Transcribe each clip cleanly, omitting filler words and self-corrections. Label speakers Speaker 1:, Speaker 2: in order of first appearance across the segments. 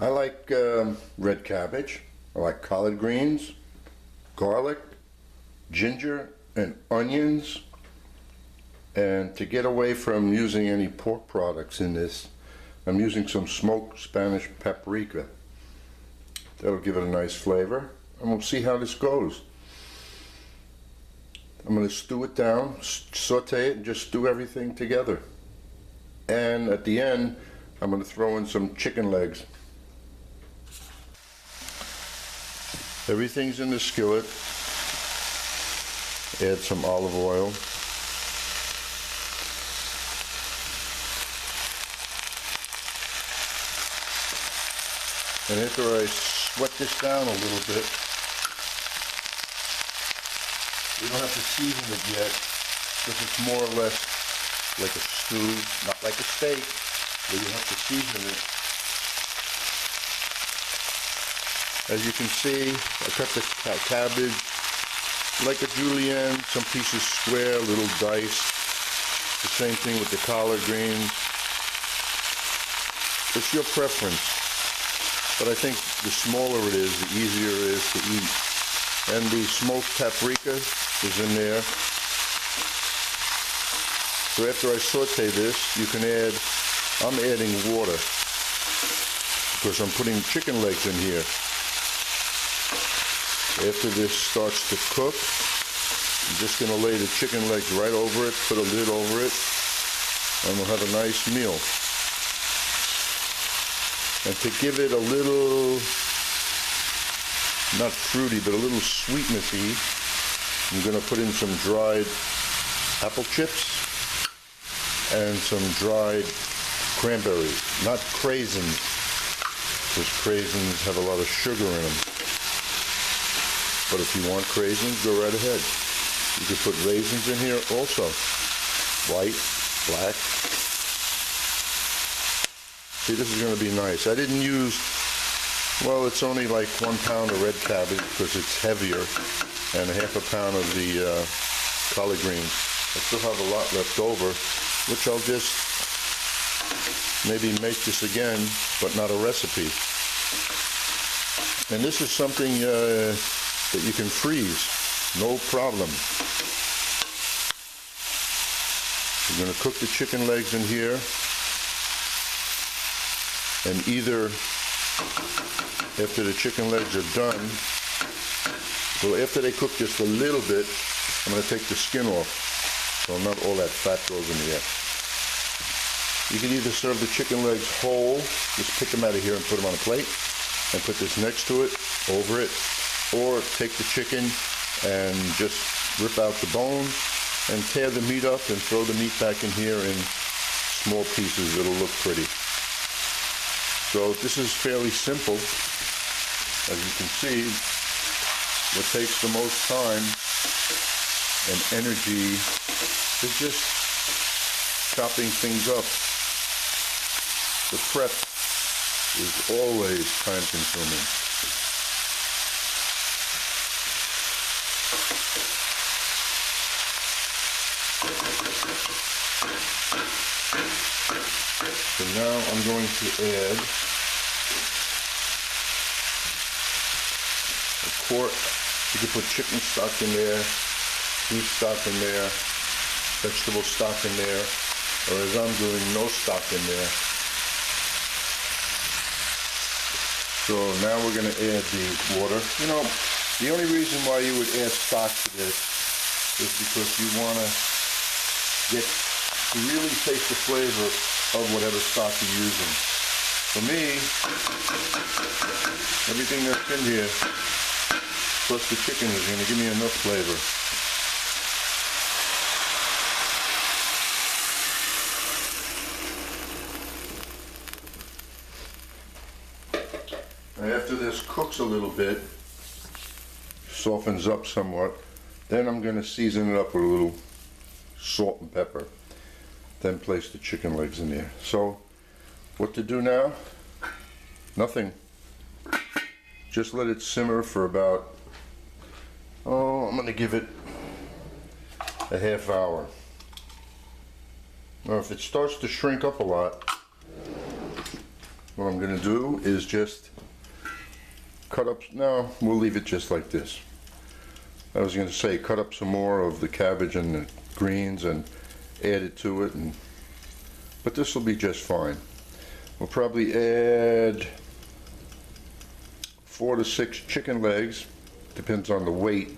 Speaker 1: I like red cabbage, I like collard greens, garlic, ginger, and onions. And to get away from using any pork products in this, I'm using some smoked Spanish paprika. That'll give it a nice flavor, and we'll see how this goes. I'm going to stew it down, saute it, and just stew everything together. And at the end, I'm going to throw in some chicken legs. Everything's in the skillet. Add some olive oil. And after I sweat this down a little bit, we don't have to season it yet, because it's more or less like a stew, not like a steak, where you have to season it. As you can see, I cut the cabbage like a julienne, some pieces square, little dice. The same thing with the collard greens. It's your preference. But I think the smaller it is, the easier it is to eat. And the smoked paprika is in there. So after I saute this, you can add, I'm adding water, because I'm putting chicken legs in here. After this starts to cook, I'm just going to lay the chicken legs right over it, put a lid over it, and we'll have a nice meal. And to give it a little, not fruity, but a little sweetnessy, I'm going to put in some dried apple chips and some dried cranberries, not craisins, because craisins have a lot of sugar in them. But if you want craisins, go right ahead. You can put raisins in here also, white, black. See, this is going to be nice. I didn't use, well, it's only like 1 pound of red cabbage because it's heavier, and a half a pound of the collard greens. I still have a lot left over, which I'll just maybe make this again, but not a recipe. And this is something that you can freeze, no problem. We're going to cook the chicken legs in here. And either after the chicken legs are done, well, after they cook just a little bit, I'm going to take the skin off, so not all that fat goes in the air. You can either serve the chicken legs whole, just pick them out of here and put them on a plate, and put this next to it, over it, or take the chicken and just rip out the bone and tear the meat up and throw the meat back in here in small pieces. It'll look pretty. So this is fairly simple. As you can see, what takes the most time and energy is just chopping things up. The prep is always time consuming. So now I'm going to add a quart. You can put chicken stock in there, beef stock in there, vegetable stock in there, or as I'm doing, no stock in there. So now we're going to add the water. You know, the only reason why you would add stock to this is because you want to really taste the flavor of whatever stock you're using. For me, everything that's in here, plus the chicken, is going to give me enough flavor. And after this cooks a little bit, softens up somewhat, then I'm going to season it up with a little salt and pepper. Then place the chicken legs in there. So what to do now? Nothing. Just let it simmer for about, I'm going to give it a half hour. Now if it starts to shrink up a lot, what I'm going to do is just cut up, no, we'll leave it just like this. I was going to say cut up some more of the cabbage and the greens and add it to it, but this will be just fine. We'll probably add 4 to 6 chicken legs, depends on the weight.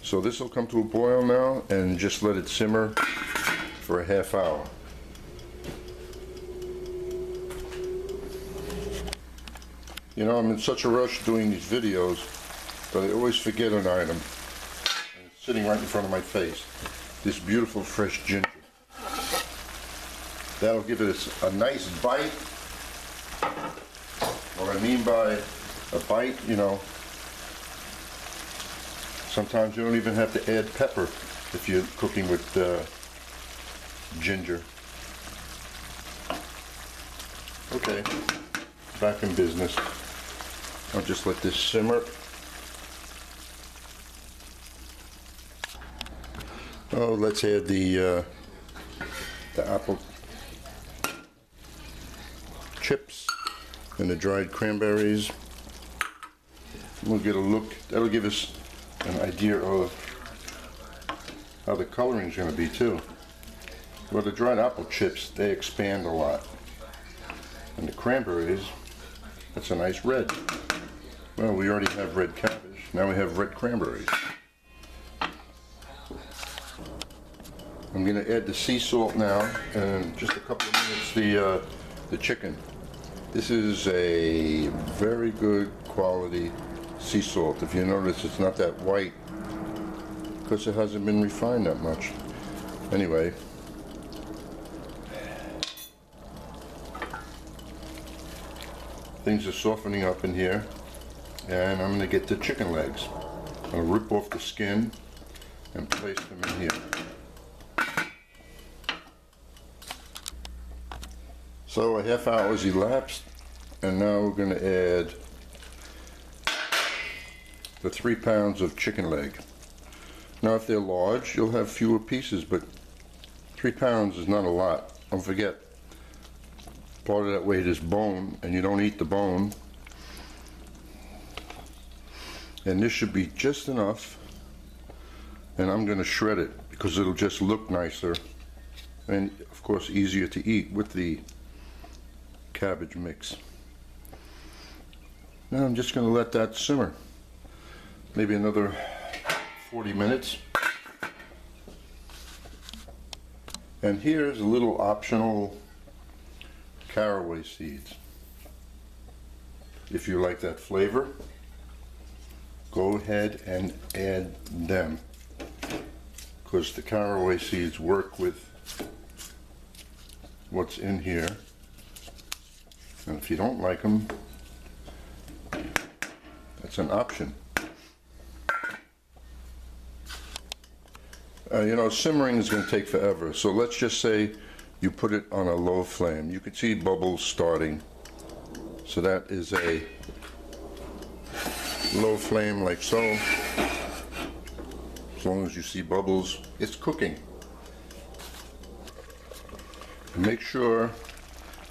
Speaker 1: So this will come to a boil now, and just let it simmer for a half hour. You know, I'm in such a rush doing these videos that I always forget an item. And it's sitting right in front of my face. This beautiful fresh ginger. That'll give it a nice bite. What I mean by a bite, you know, sometimes you don't even have to add pepper if you're cooking with ginger. Okay, back in business. I'll just let this simmer. Oh, let's add the apple chips and the dried cranberries. We'll get a look. That'll give us an idea of how the coloring is going to be too. Well, the dried apple chips, they expand a lot. And the cranberries, that's a nice red. Well, we already have red cabbage. Now we have red cranberries. I'm going to add the sea salt now, and in just a couple of minutes the chicken. This is a very good quality sea salt. If you notice, it's not that white because it hasn't been refined that much. Anyway, things are softening up in here, and I'm going to get the chicken legs. I'm going to rip off the skin and place them in here. So a half hour has elapsed, and now we're going to add the 3 pounds of chicken leg. Now if they're large, you'll have fewer pieces, but 3 pounds is not a lot. Don't forget, part of that weight is bone, and you don't eat the bone. And this should be just enough, and I'm going to shred it because it'll just look nicer and of course easier to eat with the cabbage mix. Now I'm just going to let that simmer, maybe another 40 minutes. And here's a little optional caraway seeds. If you like that flavor, go ahead and add them, because the caraway seeds work with what's in here. And if you don't like them, that's an option. You know, simmering is going to take forever, so let's just say you put it on a low flame. You can see bubbles starting, so that is a low flame like so. As long as you see bubbles, it's cooking. And make sure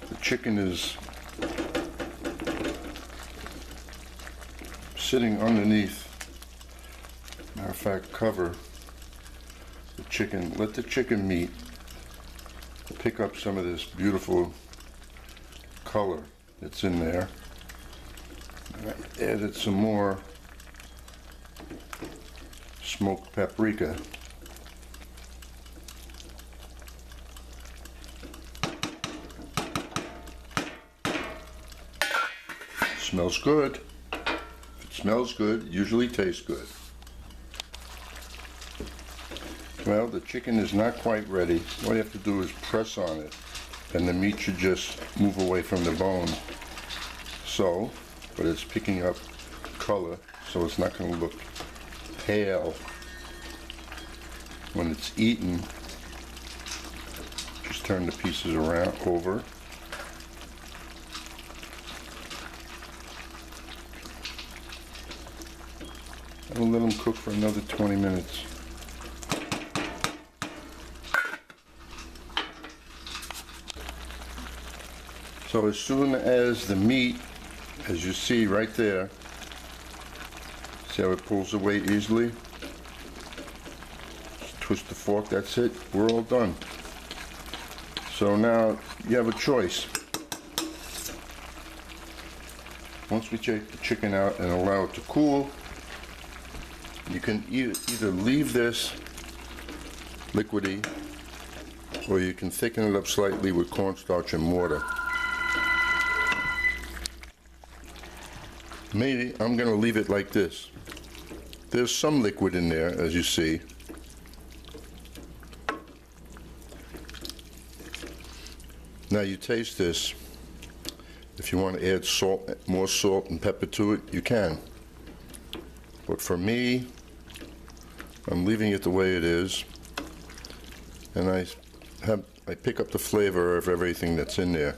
Speaker 1: the chicken is sitting underneath. Matter of fact, cover the chicken. Let the chicken meat pick up some of this beautiful color that's in there. And I added some more smoked paprika. Smells good. If it smells good, it usually tastes good. Well, the chicken is not quite ready. What you have to do is press on it, and the meat should just move away from the bone. So, but it's picking up color, so it's not going to look pale when it's eaten. Just turn the pieces around over. And we'll let them cook for another 20 minutes. So as soon as the meat, as you see right there, see how it pulls away easily? Just twist the fork, that's it, we're all done. So now you have a choice. Once we take the chicken out and allow it to cool, you can either leave this liquidy, or you can thicken it up slightly with cornstarch and water. Maybe I'm going to leave it like this. There's some liquid in there, as you see. Now you taste this. If you want to add salt, more salt and pepper to it, you can. But for me, I'm leaving it the way it is, and I pick up the flavor of everything that's in there.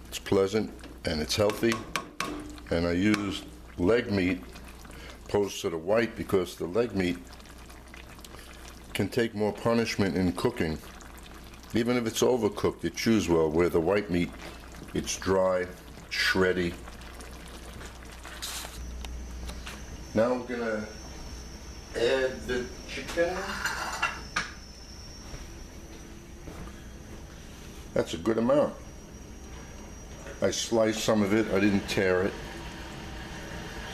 Speaker 1: It's pleasant and it's healthy, and I use leg meat opposed to the white because the leg meat can take more punishment in cooking. Even if it's overcooked, it chews well, where the white meat, it's dry, shreddy. Now I'm gonna add the chicken. That's a good amount. I sliced some of it, I didn't tear it.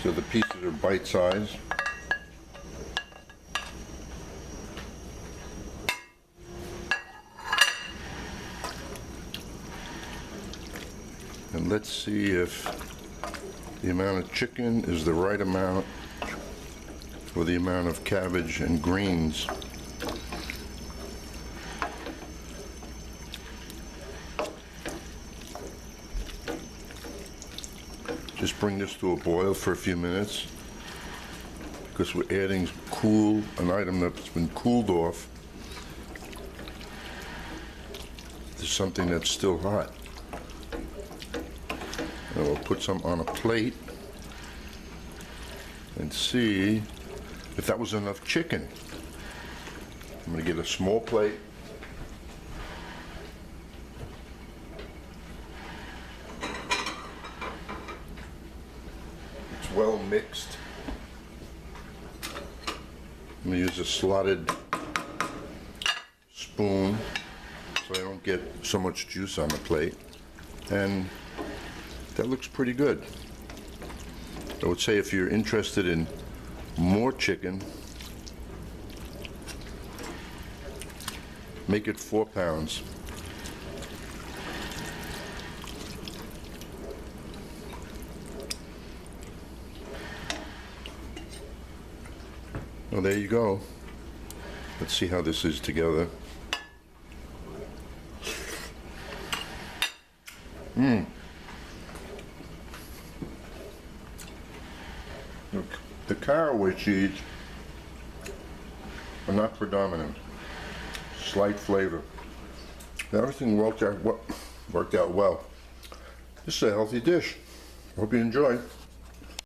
Speaker 1: So the pieces are bite-sized. And let's see if the amount of chicken is the right amount for the amount of cabbage and greens. Just bring this to a boil for a few minutes because we're adding an item that's been cooled off to something that's still hot. And we'll put some on a plate and see if that was enough chicken. I'm going to get a small plate. It's well mixed. I'm going to use a slotted spoon so I don't get so much juice on the plate. And that looks pretty good. I would say if you're interested in more chicken, make it 4 pounds. Well, there you go. Let's see how this is together. Look, the caraway seeds are not predominant. Slight flavor. Everything worked out well. This is a healthy dish. Hope you enjoy.